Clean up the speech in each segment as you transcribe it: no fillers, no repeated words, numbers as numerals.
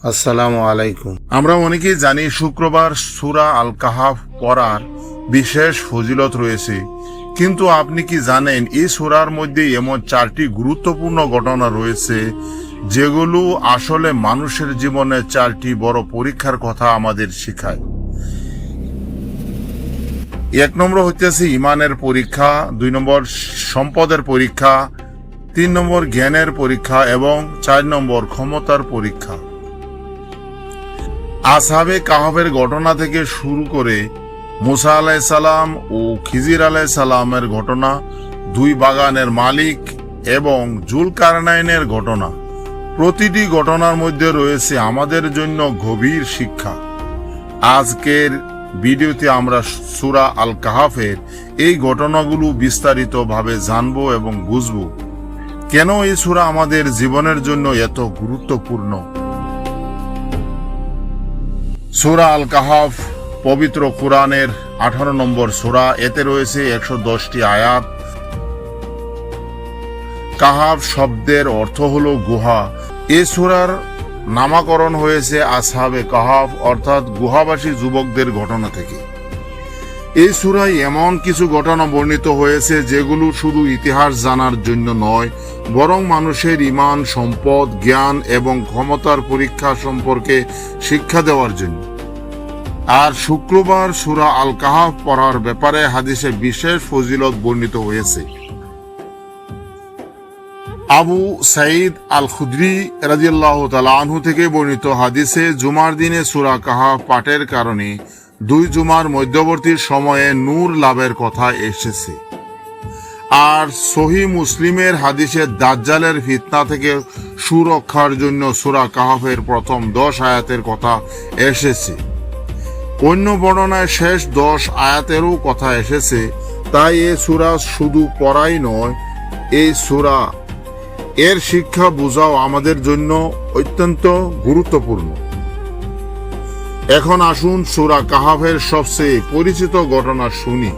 আসসালামু আলাইকুম। আমরা অনেকেই জানি শুক্রবার সূরা আল কাহাফ পড়ার বিশেষ ফজিলত রয়েছে, কিন্তু আপনি কি জানেন এই সূরার মধ্যে এমন 4টি গুরুত্বপূর্ণ ঘটনা রয়েছে যেগুলো আসলে মানুষের জীবনে 4টি বড় পরীক্ষার কথা আমাদের শেখায়। 1 নম্বর হচ্ছে ইমানের পরীক্ষা, 2 নম্বর সম্পদের পরীক্ষা, 3 নম্বর জ্ঞানের পরীক্ষা এবং 4 নম্বর ক্ষমতার পরীক্ষা। আসহাবে কাহাফের ঘটনা থেকে শুরু করে মুসা আলাইহিস সালাম ও খিজির আলাইহিস সালামের ঘটনা, 2 বাগানের মালিক এবং জুলকারনাইনের ঘটনা, প্রতিটি ঘটনার মধ্যে রয়েছে আমাদের জন্য গভীর শিক্ষা। আজকের ভিডিওতে আমরা সূরা আল কাহাফের এই ঘটনাগুলো বিস্তারিতভাবে জানব এবং বুঝব কেন এই সূরা আমাদের জীবনের জন্য এত গুরুত্বপূর্ণ। সূরা আল কাহাফ পবিত্র কুরআনের 18 নম্বর সূরা। এতে রয়েছে 110টি আয়াত। কাহাফ শব্দের অর্থ হলো গুহা। এই সূরার নামকরণ হয়েছে আসহাবে কাহাফ অর্থাৎ গুহাবাসী যুবকদের ঘটনা থেকে। এই সূরায় এমন কিছু ঘটনা বর্ণিত হয়েছে যেগুলো শুধু ইতিহাস জানার জন্য নয়, বরং মানুষের ঈমান, সম্পদ, জ্ঞান এবং ক্ষমতার পরীক্ষা সম্পর্কে শিক্ষা দেওয়ার জন্য। আর শুক্রবার সূরা আল কাহাফ পড়ার ব্যাপারে হাদিসে বিশেষ ফজিলত বর্ণিত হয়েছে। আবু সাঈদ আল খুদরি রাদিয়াল্লাহু তাআলা আনহু থেকে বর্ণিত হাদিসে জুমার দিনে সূরা কাহাফ পাঠের কারণে 2 জুমার মধ্যবর্তী সময়ে নূর লাভের কথা এসেছে। আর সহিহ মুসলিমের হাদিসে দাজ্জালের ফিতনা থেকে সুরক্ষার জন্য সূরা কাহাফের প্রথম 10 আয়াতের কথা এসেছে। অন্য বর্ণনায় শেষ 10 আয়াতেরও কথা এসেছে। তাই এই সূরা শুধু পড়াই নয়, এই সূরা এর শিক্ষা বোঝাও আমাদের জন্য অত্যন্ত গুরুত্বপূর্ণ। এখন আসুন সূরা কাহাফের সবচেয়ে পরিচিত ঘটনা শুনি।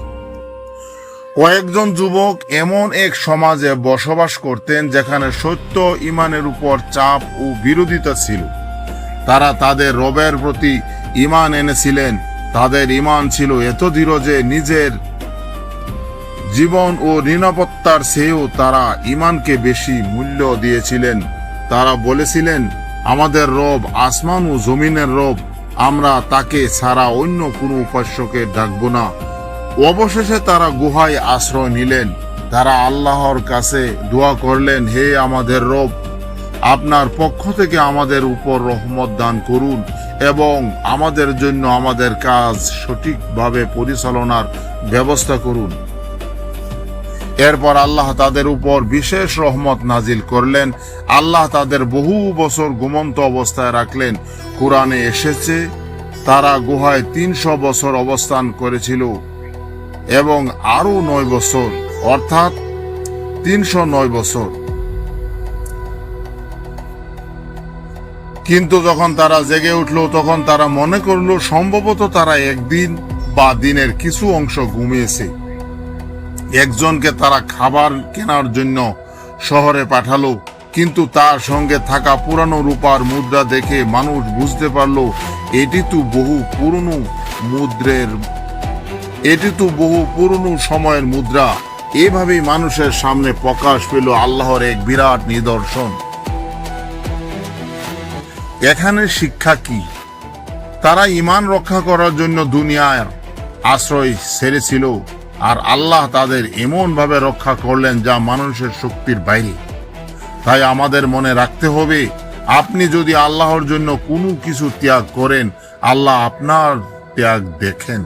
কয়েকজন যুবক এমন এক সমাজে বসবাস করতেন যেখানে সত্য ঈমানের উপর চাপ ও বিরোধিতা ছিল। তারা তাদের রবের প্রতি ঈমান এনেছিলেন। তাদের ঈমান ছিল এত দৃঢ় যে নিজের জীবন ও নিরাপত্তার চেয়েও তারা ঈমানকে বেশি মূল্য দিয়েছিলেন। তারা বলেছিলেন, আমাদের রব আসমান ও জমিনের রব, আমরা তাকে ছাড়া অন্য কোনো উপাস্যকে ডাকব না। অবশেষে তারা গুহায় আশ্রয় নিলেন। তারা আল্লাহর কাছে দোয়া করলেন, হে আমাদের রব, আপনার পক্ষ থেকে আমাদের উপর রহমত দান করুন এবং আমাদের জন্য আমাদের কাজ সঠিকভাবে পরিচালনার ব্যবস্থা করুন। এরপর আল্লাহ তাদের উপর বিশেষ রহমত নাজিল করলেন। আল্লাহ তাদের বহু বছর ঘুমন্ত অবস্থায় রাখলেন। কুরআনে এসেছে তারা গুহায় 300 বছর অবস্থান করেছিল এবং আরো 9 বছর, অর্থাৎ 309 বছর। কিন্তু যখন তারা জেগে উঠল তখন তারা মনে করল সম্ভবত তারা একদিন বা দিনের কিছু অংশ ঘুমিয়েছে। একজনকে তারা খাবার কেনার জন্য শহরে পাঠালো, কিন্তু তার সঙ্গে থাকা পুরানো রূপার মুদ্রা দেখে মানুষ বুঝতে পারল এটি তো বহু পুরনো সময়ের মুদ্রা। এভাবেই মানুষের সামনে প্রকাশ পেল আল্লাহর এক বিরাট নিদর্শন। এখানে শিক্ষা কি? তারা ঈমান রক্ষা করার জন্য দুনিয়ার আশ্রয় ছেড়েছিল, আর আল্লাহ তাদের এমন ভাবে রক্ষা করলেন যা মানুষের শক্তির বাইরে। তাই আমাদের মনে রাখতে হবে, আপনি যদি আল্লাহর জন্য কোনো কিছু ত্যাগ করেন, আল্লাহ আপনার ত্যাগ দেখেন।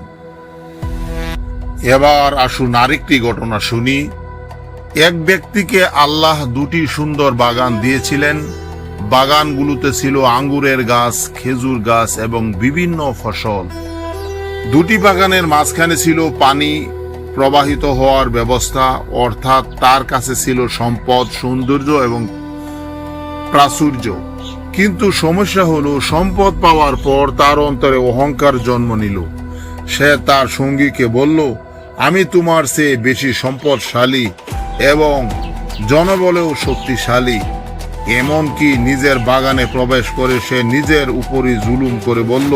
এবার আসুন আরেকটি ঘটনা শুনি। এক ব্যক্তিকে আল্লাহ 2টি সুন্দর বাগান দিয়েছিলেন। বাগানগুলোতে ছিল আঙ্গুরের গাছ, খেজুর গাছ এবং বিভিন্ন ফসল। 2টি বাগানের মাঝখানে ছিল পানি প্রবাহিত হওয়ার ব্যবস্থা, অর্থাৎ তার কাছে ছিল সম্পদ, সৌন্দর্য এবং প্রাচুর্য। কিন্তু সমস্যা হলো, সম্পদ পাওয়ার পর তার অন্তরে অহংকার জন্ম নিল। সে তার সঙ্গীকে বলল, আমি তোমার চেয়ে বেশি সম্পদশালী এবং জনবলেও শক্তিশালী। এমনকি নিজের বাগানে প্রবেশ করে সে নিজের উপরই জুলুম করে বলল,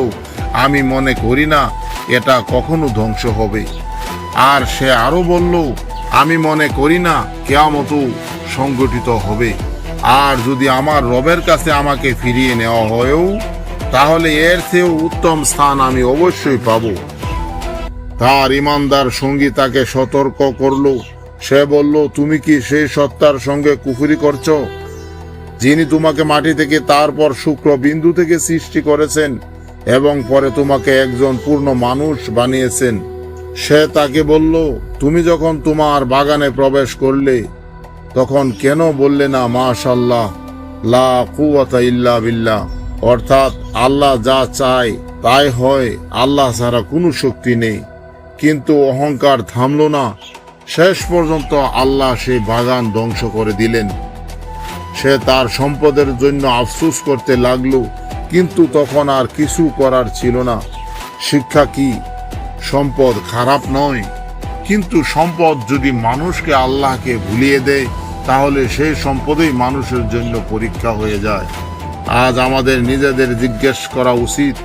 আমি মনে করি না এটা কখনো ধ্বংস হবে। আর সে আরো বলল, আমি মনে করি না কিয়ামত সংগঠিত হবে। আর যদি আমার রবের কাছে আমাকে ফিরিয়ে নেওয়া হয়েও, তাহলে এর চেয়েও উত্তম স্থান আমি অবশ্যই পাব। তার ইমানদার সঙ্গী তাকে সতর্ক করল। সে বলল, তুমি কি সেই সত্তার সঙ্গে কুফরি করছো, যিনি তোমাকে মাটি থেকে তারপর শুক্র বিন্দু থেকে সৃষ্টি করেছেন এবং পরে তোমাকে একজন পূর্ণ মানুষ বানিয়েছেন? সে তাকে বলল, তুমি যখন তোমার বাগানে প্রবেশ করলে তখন কেন বললে না মাশাআল্লাহ লা কুওয়াতা ইল্লা বিল্লাহ, অর্থাৎ আল্লাহ যা চায় তাই হয়, আল্লাহ ছাড়া কোনো শক্তি নেই। কিন্তু অহংকার থামল না। শেষ পর্যন্ত আল্লাহ সেই বাগান ধ্বংস করে দিলেন। সে তার সম্পদের জন্য আফসোস করতে লাগলো, কিন্তু তখন আর কিছু করার ছিল না। শিক্ষা কি? সম্পদ খারাপ নয়, কিন্তু সম্পদ যদি মানুষকে আল্লাহকে ভুলিয়ে দেয়, তাহলে সেই সম্পদই মানুষের জন্য পরীক্ষা হয়ে যায়। আজ আমাদের নিজেদের জিজ্ঞেস করা উচিত,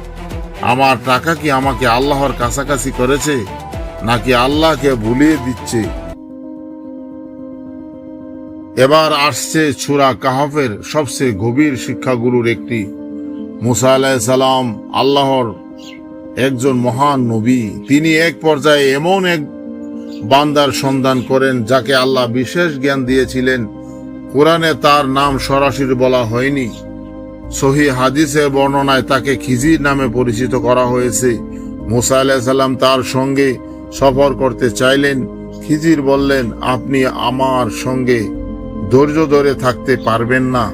আমার টাকা কি আমাকে আল্লাহর কাছাকাছি করেছে, নাকি আল্লাহকে ভুলিয়ে দিচ্ছে? এবার আসছে সূরা কাহফের সবচেয়ে গভীর শিক্ষাগুলোর একটি। মুসা আলাইহিস সালাম আল্লাহর একজন মহান নবী। তিনি এক পর্যায়ে এমন এক বান্দার সন্ধান করেন যাকে আল্লাহ বিশেষ জ্ঞান দিয়েছিলেন। কোরআনে তার নাম সরাসরি বলা হয়নি, সহিহ হাদিসের বর্ণনায় তাকে খিজির নামে পরিচিত করা হয়েছে। মুসা আলাইহিস সালাম তার সঙ্গে সফর করতে চাইলেন। খিজির বললেন, আপনি আমার সঙ্গে ধৈর্য ধরে থাকতে পারবেন না?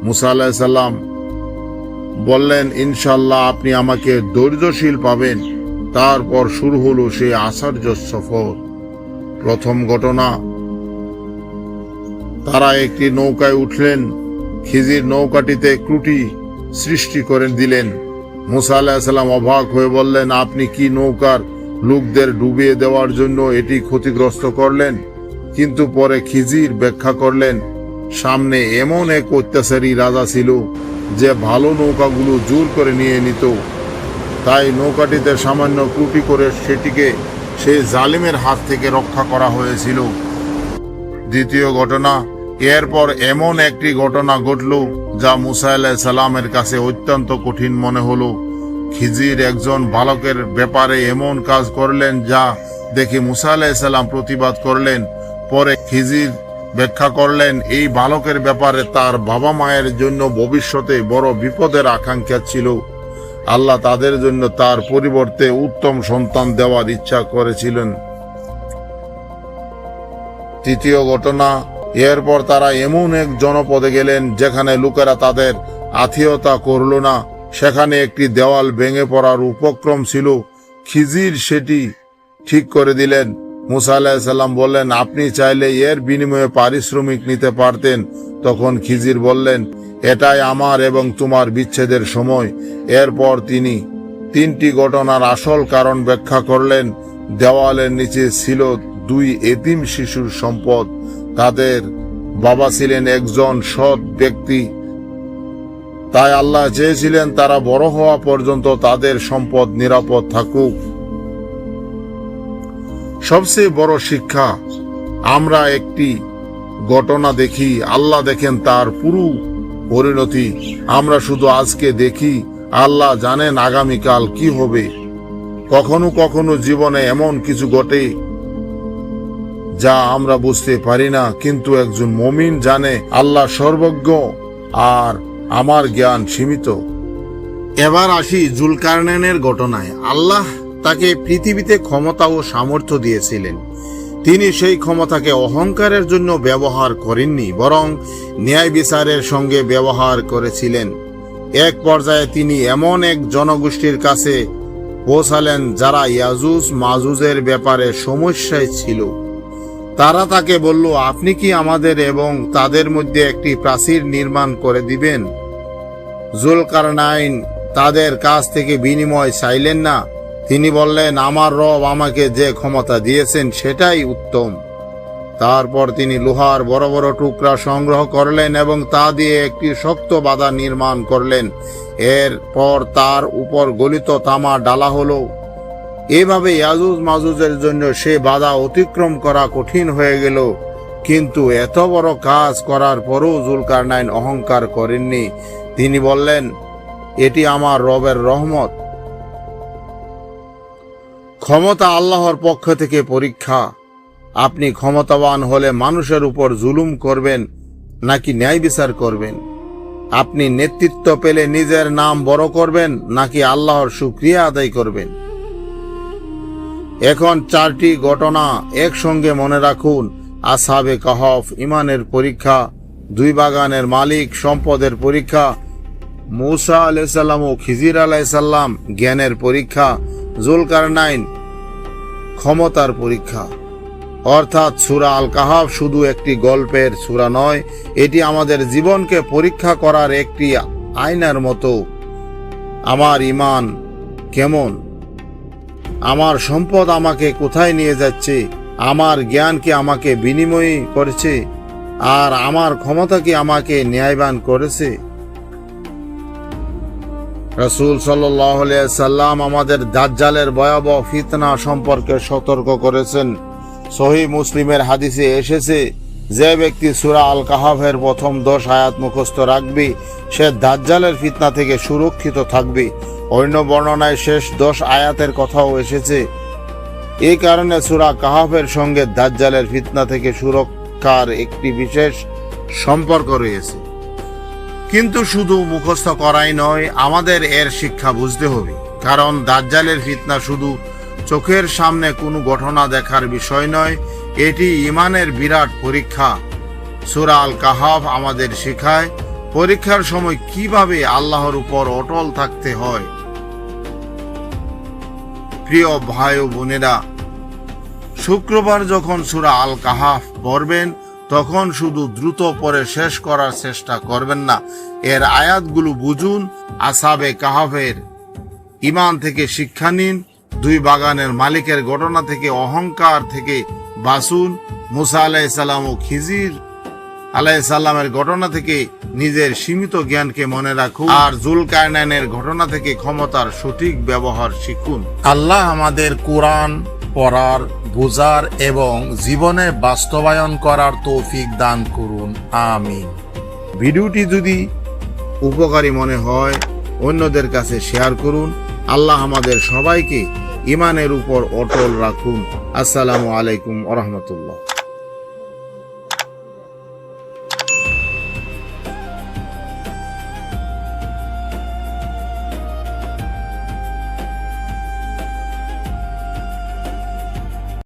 মুসা আলাইহিস সালাম বললেন, ইনশাআল্লাহ আপনি আমাকে ধৈর্যশীল পাবেন। তারপর শুরু হলো সেই আশ্চর্য সফর। প্রথম ঘটনা, তারা একটি নৌকায় উঠলেন। খিজির নৌকাটিতে ত্রুটি সৃষ্টি করে দিলেন। মুসা আলাইহিস সালাম অবাক হয়ে বললেন, আপনি কি নৌকার লোকদের ডুবিয়ে দেওয়ার জন্য এটি ক্ষতিগ্রস্ত করলেন? কিন্তু পরে খিজির ব্যাখ্যা করলেন, সামনে এমন এক অত্যাচারী রাজা ছিল যে ভালো নৌকাগুলো জোর করে নিয়ে নিত। তাই নৌকাটিতে সামান্য ত্রুটি করে সেটিকে সেই জালিমের হাত থেকে রক্ষা করা হয়েছিল। দ্বিতীয় ঘটনা, এরপর এমন একটি ঘটনা ঘটল যা মুসা আলাইহিস সালামের কাছে অত্যন্ত কঠিন মনে হলো। খিজির একজন বালকের ব্যাপারে এমন কাজ করলেন যা দেখে মুসা আলাইহিস সালাম প্রতিবাদ করলেন। পরে খিজির ব্যাখ্যা করলেন, এই বালকের ব্যাপারে তার বাবা মায়ের জন্য ভবিষ্যতে বড় বিপদের আকাঙ্ক্ষা ছিল। আল্লাহ তাদের জন্য তার পরিবর্তে উত্তম সন্তান দেওয়ার ইচ্ছা করেছিলেন। তৃতীয় ঘটনা, এরপর তারা এমন এক জনপদে গেলেন যেখানে লোকেরা তাদের আতিথেয়তা করল না। সেখানে একটি দেওয়াল ভেঙে পড়ার উপক্রম ছিল। খিজির সেটি ঠিক করে দিলেন। মুসা আলাইহিস সালাম বললেন, আপনি চাইলে এর বিনিময়ে পারিশ্রমিক নিতে পারতেন। তখন খিজির বললেন, এটাই আমার এবং তোমার বিচ্ছেদের সময়। এরপর তিনি তিনটি ঘটনার আসল কারণ ব্যাখ্যা করলেন। দেওয়ালের নিচে ছিল দুই এতিম শিশুর সম্পদ। তাদের বাবা ছিলেন একজন সৎ ব্যক্তি, তাই আল্লাহ চেয়েছিলেন তারা বড় হওয়া পর্যন্ত তাদের সম্পদ নিরাপদ থাকুক। সবচেয়ে বড় শিক্ষা, আমরা একটি ঘটনা দেখি, আল্লাহ দেখেন তার পুরো পরিণতি। আমরা শুধু আজকে দেখি, আল্লাহ জানেন আগামীকাল কি হবে। কখনো কখনো জীবনে এমন কিছু ঘটে যা আমরা বুঝতে পারি না, কিন্তু একজন মুমিন জানে আল্লাহ সর্বজ্ঞ আর আমার জ্ঞান সীমিত। এবার আসি জুলকারনাইনের ঘটনায়। আল্লাহ তাকে পৃথিবীতে ক্ষমতা ও সামর্থ্য দিয়েছিলেন। তিনি সেই ক্ষমতাকে অহংকারের জন্য ব্যবহার করেননি, বরং ন্যায় বিচারের সঙ্গে ব্যবহার করেছিলেন। এক পর্যায়ে তিনি এমন এক জনগোষ্ঠীর কাছে পৌঁছালেন যারা ইয়াজুজ মাজুজের ব্যাপারে সমস্যায় ছিল। তারা তাকে বলল, আপনি কি আমাদের এবং তাদের মধ্যে একটি প্রাচীর নির্মাণ করে দিবেন? জুলকারনাইন তাদের কাছ থেকে বিনিময় চাইলেন না। তিনি বললেন, আমার রব আমাকে যে ক্ষমতা দিয়েছেন সেটাই উত্তম। তারপর তিনি লোহার বড় বড় টুকরা সংগ্রহ করলেন এবং তা দিয়ে একটি শক্ত বাধা নির্মাণ করলেন। এরপর তার উপর গলিত তামা ডালা হলো। এভাবে ইয়াজুজ মাজুজের জন্য সে বাধা অতিক্রম করা কঠিন হয়ে গেল। কিন্তু এত বড় কাজ করার পরও জুলকারনাইন অহংকার করেননি। তিনি বললেন, এটি আমার রবের রহমত। ক্ষমতা আল্লাহর পক্ষ থেকে পরীক্ষা। আপনি ক্ষমতাবান হলে মানুষের উপর জুলুম করবেন নাকি ন্যায় বিচার করবেন? আপনি নেতৃত্ব পেলে নিজের নাম বড় করবেন নাকি আল্লাহর শুকরিয়া আদায় করবেন? এখন 4টি ঘটনা একসঙ্গে মনে রাখুন। আসহাবে কাহফ ইমানের পরীক্ষা, 2 বাগানের মালিক সম্পদের পরীক্ষা, মূসা আলাইহিস সালাম ও খিজির আলাইহিস সালাম জ্ঞানের পরীক্ষা, জুলকারনাইন ক্ষমতার পরীক্ষা। অর্থাৎ সূরা আল কাহফ শুধু একটি গল্পের সূরা নয়, এটি আমাদের জীবনকে পরীক্ষা করার একটি আয়নার মতো। আমার ঈমান কেমন? আমার সম্পদ আমাকে কোথায় নিয়ে যাচ্ছে? আমার জ্ঞান কি আমাকে বিনিময় করেছে? আর আমার ক্ষমতা কি আমাকে ন্যায়বান করেছে? রাসূল সাল্লাল্লাহু আলাইহি সাল্লাম আমাদের দাজ্জালের ভয়াবহ ফিতনা সম্পর্কে সতর্ক করেছেন। সহিহ মুসলিমের হাদিসে এসেছে, যে ব্যক্তি সূরা আল কাহফের প্রথম 10 আয়াত মুখস্থ রাখবে সে দাজ্জালের ফিতনা থেকে সুরক্ষিত থাকবে। অন্য বর্ণনায় শেষ 10 আয়াতের কথাও এসেছে। এই কারণে সূরা কাহফের সঙ্গে দাজ্জালের ফিতনা থেকে সুরক্ষার একটি বিশেষ সম্পর্ক রয়েছে। কিন্তু শুধু মুখস্থ করাই নয়, আমাদের এর শিক্ষা বুঝতে হবে। কারণ দাজ্জালের ফিতনা শুধু চোখের সামনে কোনো ঘটনা দেখার বিষয় নয়, এটি ঈমানের বিরাট পরীক্ষা। সূরা আল কাহফ আমাদের শেখায় পরীক্ষার সময় কিভাবে আল্লাহর উপর অটল থাকতে হয়। প্রিয় ভাই ও বোনেরা, শুক্রবার যখন সূরা আল কাহফ পড়বেন তখন শুধু দ্রুত পড়ে শেষ করার চেষ্টা করবেন না, এর আয়াতগুলো বুঝুন। আসহাবে কাহফের ঈমান থেকে শিক্ষা নিন। 2 বাগানের মালিকের ঘটনা থেকে অহংকার থেকে বাঁচুন। মূসা আলাইহিস সালাম ও খিজির আলাইহিস সালামের ঘটনা থেকে নিজের সীমিত জ্ঞানকে মনে রাখুন। আর জুলকারনাইনের ঘটনা থেকে ক্ষমতার সঠিক ব্যবহার শিখুন। আল্লাহ আমাদের কোরআন পড়ার, বোঝার এবং জীবনে বাস্তবায়ন করার তৌফিক দান করুন। আমিন। ভিডিওটি যদি উপকারী মনে হয় অন্যদের কাছে শেয়ার করুন। আল্লাহ আমাদের সবাইকে ঈমানের উপর অটল রাখুন। আসসালামু আলাইকুম ওয়া রাহমাতুল্লাহ।